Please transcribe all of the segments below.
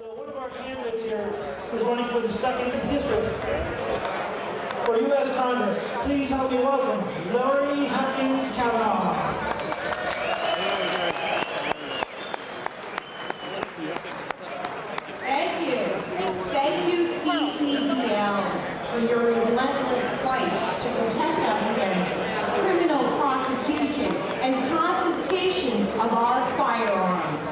So one of our candidates here is running for the 2nd District for U.S. Congress. Please help me welcome Lori Hopkins-Cavanagh. Thank you, CCDL, for your relentless fight to protect us against criminal prosecution and confiscation of our firearms,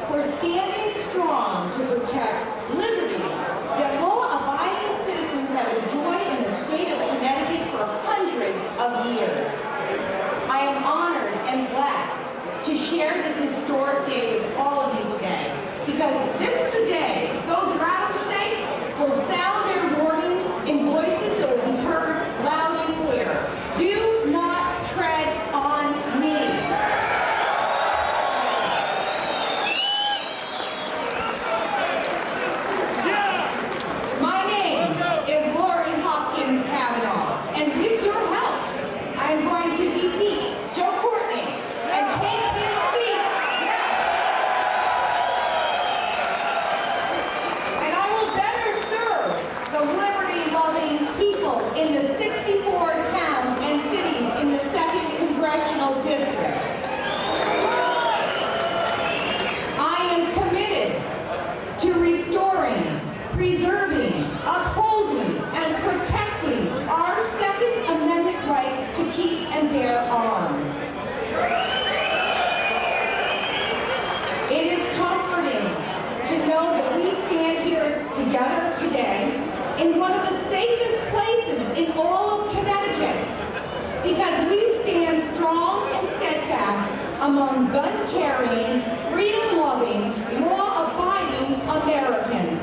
for standing strong to protect liberties that law-abiding citizens have enjoyed in the state of Connecticut for hundreds of years. I am honored and blessed to share this historic day with all of you today, because this is the day those rattlesnakes will sound their warnings in voices that will be heard loud and clear. Do not tread on me. My name is Lori Hopkins-Cavanagh, and with your help, I am going to defeat Joe Courtney and take his seat. And I will better serve the liberty-loving people in the 64 towns and cities in the 2nd Congressional District. I am committed to restoring, preserving, upholding, and protecting our Second Amendment rights to keep and bear arms. It is comforting to know that we stand here together today in one of the safest places in all of Connecticut, because we stand strong and steadfast among gun-carrying, freedom-loving, law-abiding Americans.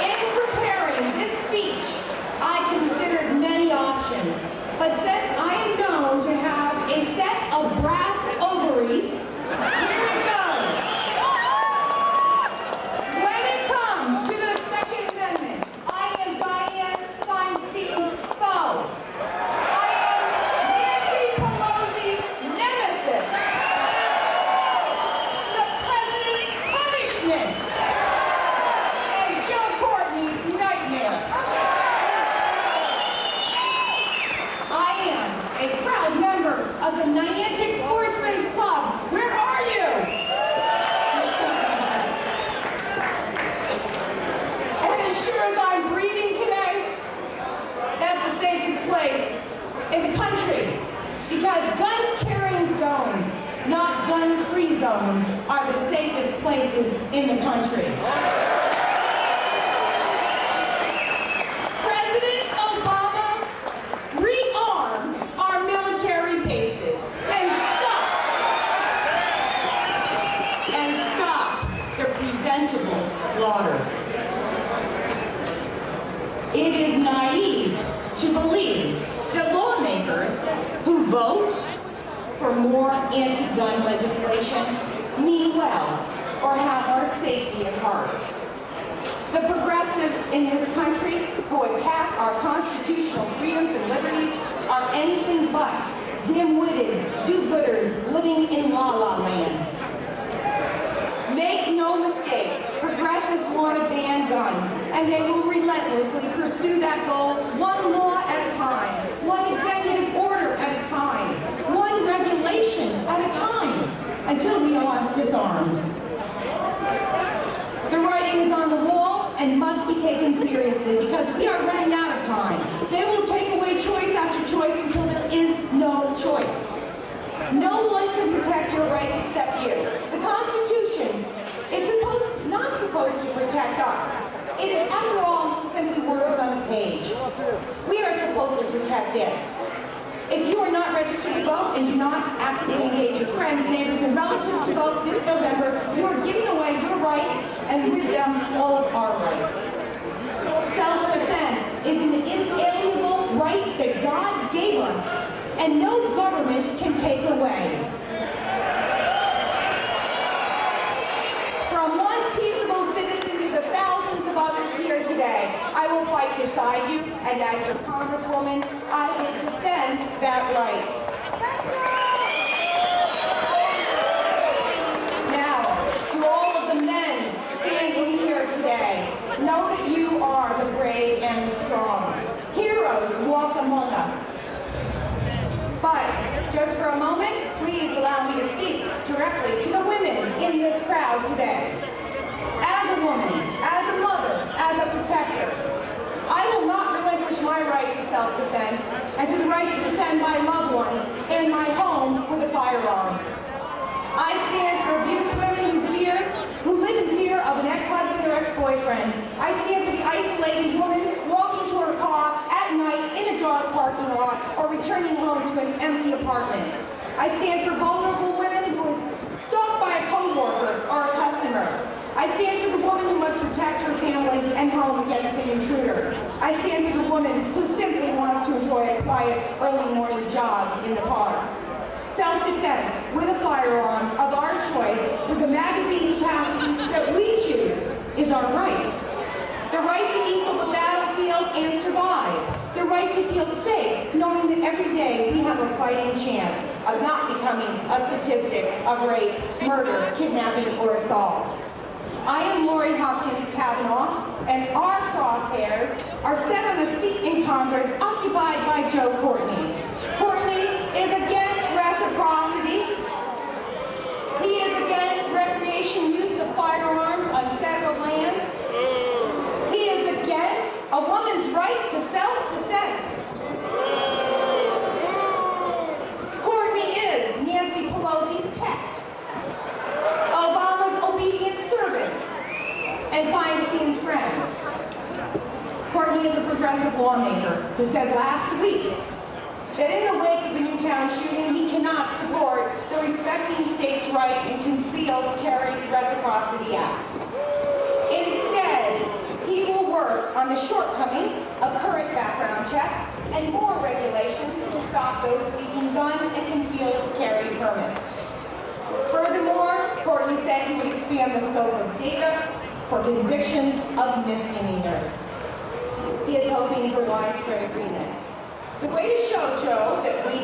In preparing this speech, I considered many options, but since I am known to have a set of brass ovaries, here it goes. When it comes to the Second Amendment, I am Dianne Feinstein's foe. I am Nancy Pelosi's nemesis. The president's punishment. And Joe Courtney's nightmare. I am a proud member of the Niantic Sportsman's Club. Where are you? And as sure as I'm breathing today, that's the safest place in the country, because gun-carrying zones, not gun-free zones, are the safest places in the country. President Obama, rearm our military bases and stop the preventable slaughter. It is naive to believe that lawmakers who vote for more anti-gun legislation mean well or have our safety at heart. The progressives in this country who attack our constitutional freedoms and liberties are anything but dim-witted do-gooders living in la-la land. Make no mistake, progressives want to ban guns, and they will relentlessly pursue that goal one law at a time, one executive order at a time, one regulation at a time, until we are disarmed. The writing is on the wall and must be taken seriously, because we are running out of time. They will take away choice after choice until there is no choice. No one can protect your rights except you. The Constitution is not supposed to protect us. It is, after all, simply words on a page. We are supposed to protect it. If you are not registered to vote and do not actively engage your friends, neighbors, and relatives to vote this November, you are giving away your right, and with them, all of our rights. Self-defense is an inalienable right that God gave us, and no government can take away. From one peaceable citizen to the thousands of others here today, I will fight beside you, and as your Congresswoman, I will defend that right. self-defense and to the right to defend my loved ones and my home with a firearm. I stand for abused women who live in fear of an ex-husband or ex-boyfriend. I stand for the isolated woman walking to her car at night in a dark parking lot or returning home to an empty apartment. I stand for vulnerable women who is stalked by a co-worker or a customer. I stand for the woman who must protect her family and home against an intruder. I stand for the woman who simply wants to enjoy a quiet early morning jog in the park. Self-defense with a firearm of our choice with the magazine capacity that we choose is our right. The right to equal the battlefield and survive. The right to feel safe knowing that every day we have a fighting chance of not becoming a statistic of rape, murder, kidnapping, or assault. I am Lori Hopkins-Cavanagh, and our crosshairs are set on a seat in Congress occupied by Joe Courtney. Courtney is against reciprocity. He is against recreation use of firearms on federal land. He is against a woman's right to self-defense. Courtney is Nancy Pelosi's pet, Obama's obedient servant, and Feinstein's friend. Courtney is a progressive lawmaker who said last week that in the wake of the Newtown shooting, he cannot support the Respecting States' Right and Concealed Carry Reciprocity Act. Instead, he will work on the shortcomings of current background checks and more regulations to stop those seeking gun and concealed carry permits. Furthermore, Courtney said he would expand the scope of data for convictions of misdemeanors. He is hoping for widespread agreement. The way to show Joe that we